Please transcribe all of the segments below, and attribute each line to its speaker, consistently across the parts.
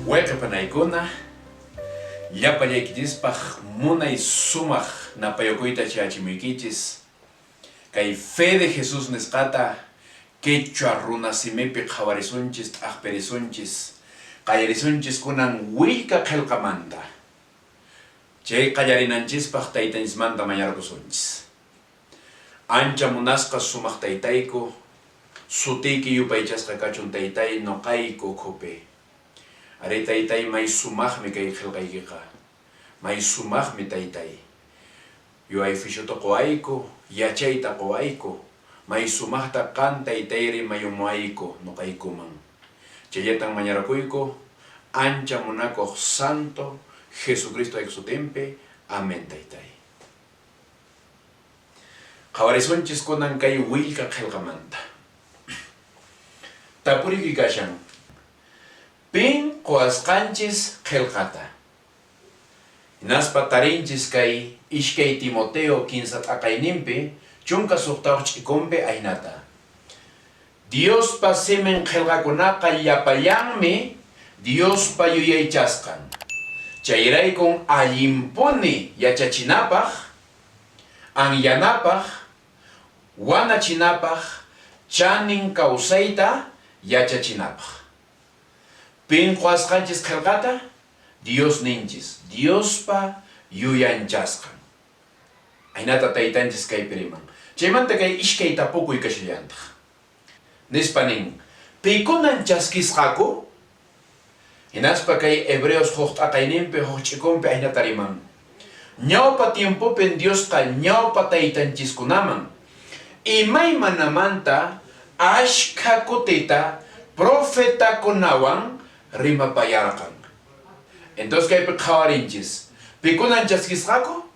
Speaker 1: Wayqipanaykuna llapallaykichikpaq munay sumaq napayukuyta chachimuykichisq kay fe de Jesús nisqata quechua runa simipi qhawarisunchis t'aqpirisunchis qayarisunchis kunan willka qillqamanta chay qallarinanchispaq taytanchismanta mañarkusunchis ancha munasqa sumaq taytayku sutiyki yupaychasqa kachun taytay noqayku ukhupi ari taytay may sumaqmi kay qillqaykiqa may sumaqmi taytay yuay fishuta quwayku yachayta quwayku may sumaqta kan taytayri mayumuayku noqaykuman chayllatam mañarakuyku ancha munakuq santo Jesucristo ayqsutinpi amén taytay qhawarisunchis kunan kay willka qillqamanta tapuriki kashan pin quwasqanchis qillqata hinaspa tarinchis kay ishkay Timoteo 15 t'aqayninpi chunka suqtawq ch'ikunpi aynata Diospa simin qillqakunaqa llapallanmi Diospa yuyaychasqan chayraykun allimpuni yachachinapaq anyanapaq wanachinapaq chanin kawsayta yachachinapaq pin quwasqanchis qillqata Dios ninchis Diospa yuyanchasqan aynata taytanchis kay piriman chaymanta kay ishkay tapukuy kashallantaq nispa nin paykunan chaskisqaku hinaspa kay Hebreos huk t'aqayninpi huk ch'ikunpi aynata riman ñawpa tiempopi Diosqa ñawpa taytanchiskunaman imaymanamanta ashka kutita profetakunawan rimapayarqan entonces kaypi qhawarinchis pikunan chaskisqaku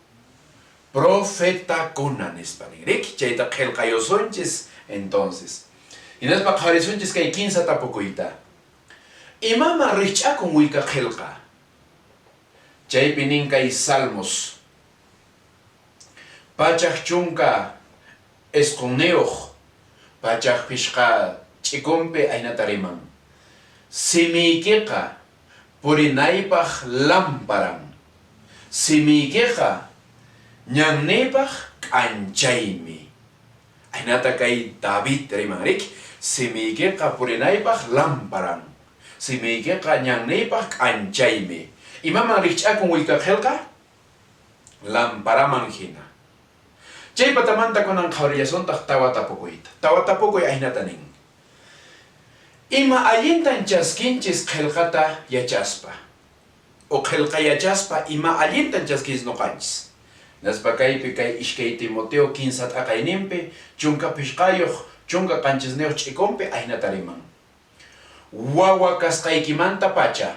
Speaker 1: profetakuna nispanin riki chayta qillqayusunchis entonces hinaspa qhawarisunchis kay 15 tapukuyta imama rikch'akun willka qillqa chaypi nin kay salmos pachaq chunka esqunniuq pachaq pishqa ch'ikunpi aynata riman simiykiqa purinaypaq lamparan simiykiqa ñannaypaq k'anchaymi aynata kay David riman rik simiykiqa purinaypaq lamparan simiykiqa ñannaypaq k'anchaymi imaman rikch'akun willka qillqa lamparaman hina chay patamanta kunan qhawrillasuntaq tawa tapukuy aynata nin ima allintan chaskinchis qillqata yachaspa o qillqa yachaspa ima allintan chaskis noqanchis naspa kaypi kay ishkay Timoteo 15 t'aqayninpi chunka pishqayuq chunka qanchisniyuq ch'ikunpi aynata riman wawa kasqaykimanta pacha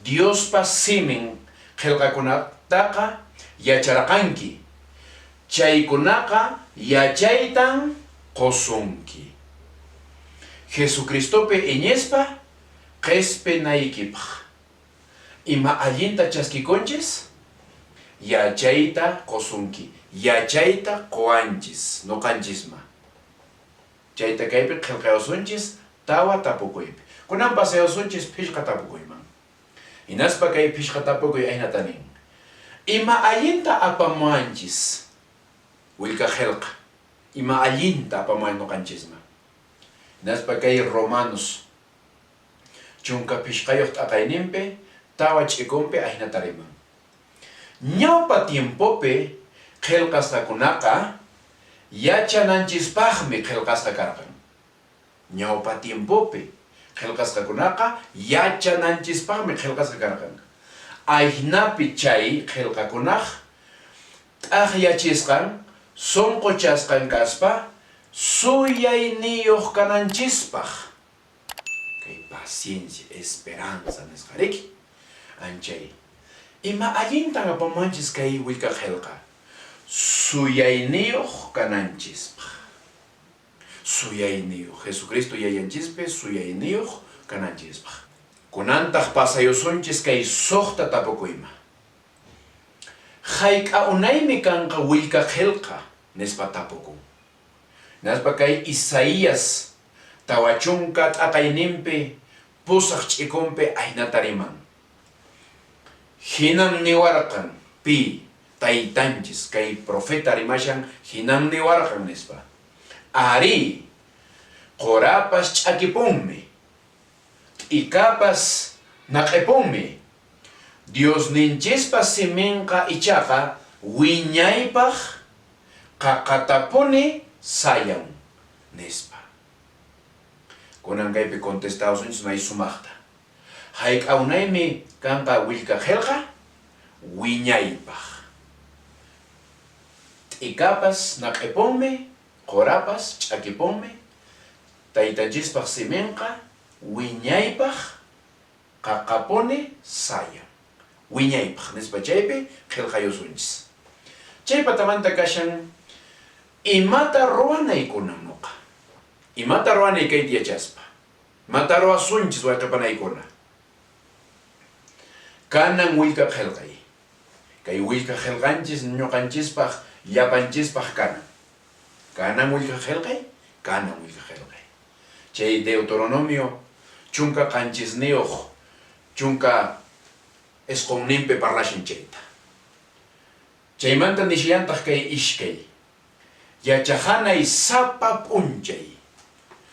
Speaker 1: Diospa simin qillqakunataqa yacharqanki chaykunaqa yachaytan qosunki Jesucristopi iñespa qespenaykipaq ima allinta chaskikunchis yachayta qosunki yachayta quwanchis noqanchisma chayta kaypi qillqayusunchis tawa tapukuypi kunan pasayusunchis phishqa tapukuyman hinaspa kay phishqa tapukuy aynata nin ima allinta apamuanchis willka qillqa ima allinta apamuan noqanchisma hinaspa kay Romanos chunka phishqayuq t'aqayninpi tawa ch'ikunpi aynata riman ñawpa tiempopi qillqasqakunaqa yachananchispaqmi qillqasqa karqan ñawpa tiempopi qillqasqakunaqa yachananchispaqmi qillqasqa karqan aynapi chay qillqakunaq t'aqyachisqan sunquchasqan kaspa suyayniyuq kananchispaq kay paciencia esperanza nisqariki anchay ima allintan apamanchis kay willka qillqa suyayniyuq kananchispaq suyayniyuq Jesucristo yayanchispi suyayniyuq kananchispaq. Kunantaq pasayosunchis kay suqta tapukuyma. Hayk'a'unaymi kanqa willka qillqa nispa tapukun. Naspa kay Isaías tawachunka t'aqayninpi pusaq ch'ikunpi aynatariman. Hinam niwarqan pi taytanchis kay profeta rimashan hinam niwarqan nispa. Ari qorapas ch'akipunmi, t'ikapas naq'ipunmi. Dios ninchispas siminqa ichaqa wiñaypaq qaqatapuni sayan nispa. Kunan kaypi contestados may sumaqta. Hayk'awnaymi kanqa willka qillqa wiñaypaq. T'ikapas naq'ipunmi, qorapas ch'akipunmi, taytanchispaq siminqa wiñaypaq qaqapuni sayan. Wiñaypaq nispa chaypi qillqayusunchis. Chaypatamanta kashan imata ruwanaykunan nuqa. Imata ruwanay kayta yachaspa. Imata ruwasunchis wayqipanaykuna. Kanan willka qillqay. Kay willka qillqanchis ñuqanchispaq llapanchispaq kanan. Kanan willka qillqay, kanan willka qillqay. Chay Deuteronomio chunka qanchisniyuq chunka esqonninpi parlashin chayta. Chaymanta nishllantaq kay ishkay. Yachahanay sapa p'unchay.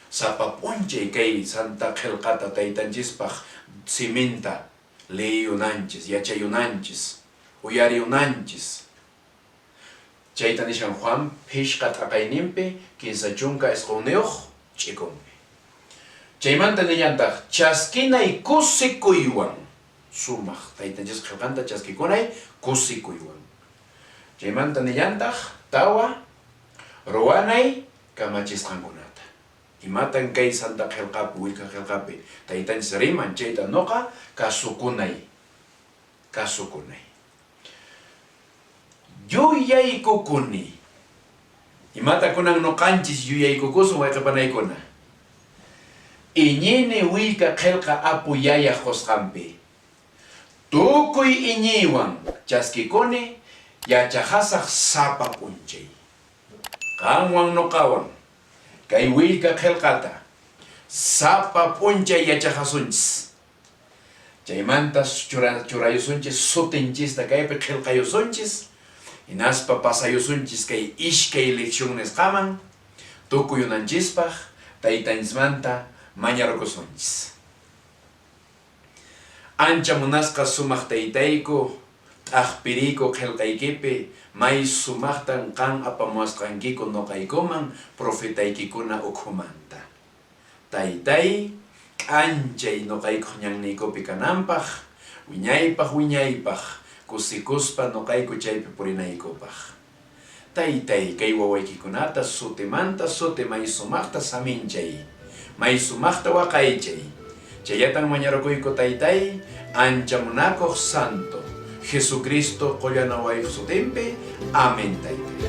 Speaker 1: Sapa p'unchay kay santa qillqata taytanchispaq siminta leyunanchis, yachayunanchis, uyariyunanchis. Chayta nishan Juan phishqa t'aqayninpi kinsa chunka esqonniyuq ch'ikunpi. Chaymanta nillantaq chaskinay kusikuywan sumaq taytanchis qillqanta chaskikunay kusikuywan. Chaymanta nillantaq tawa ruwanay kamachisqankunata. Imatan kay santa qillqapi willka qillqapi taytanchis riman chayta nuqa kasukunay. Kasukunay. Yuyaykukuni. Imata kunan nuqanchis yuyaykukusun wayqipanaykuna. Iñini willka qillqa apuyayaq qusqanpi. Tukuy iñiywan chaskikuni yachahasaq sapa p'unchay. Qanwan nuqawan kay willka qillqata sapa p'unchay yachahasunchis. Chaymanta churayusunchis sutinchista kaypi qillqayusunchis. Hinaspa pasayusunchis kay ishkay lección nisqaman tukuyunanchispaq taytanchimanta mañarukusunchis. Ancha munasqa sumaq taytayku t'aqpiriyku qillqaykipi may sumaqtan qan apamuasqankiku nuqaykuman profetaykikuna ukhumanta. Taytay k'anchay nuqayku ñanniykupi kananpaq wiñaypaq kusikuspa nuqayku chaypi purinaykupaq. Taytay kay wawaykikunata sutimanta suti may sumaqta saminchay, may sumaqta waqaychay. Chayatan mañarukuyku taytay ancha munakuq santo Jesucristo qullanawayuq sutinpi. Amén taytay.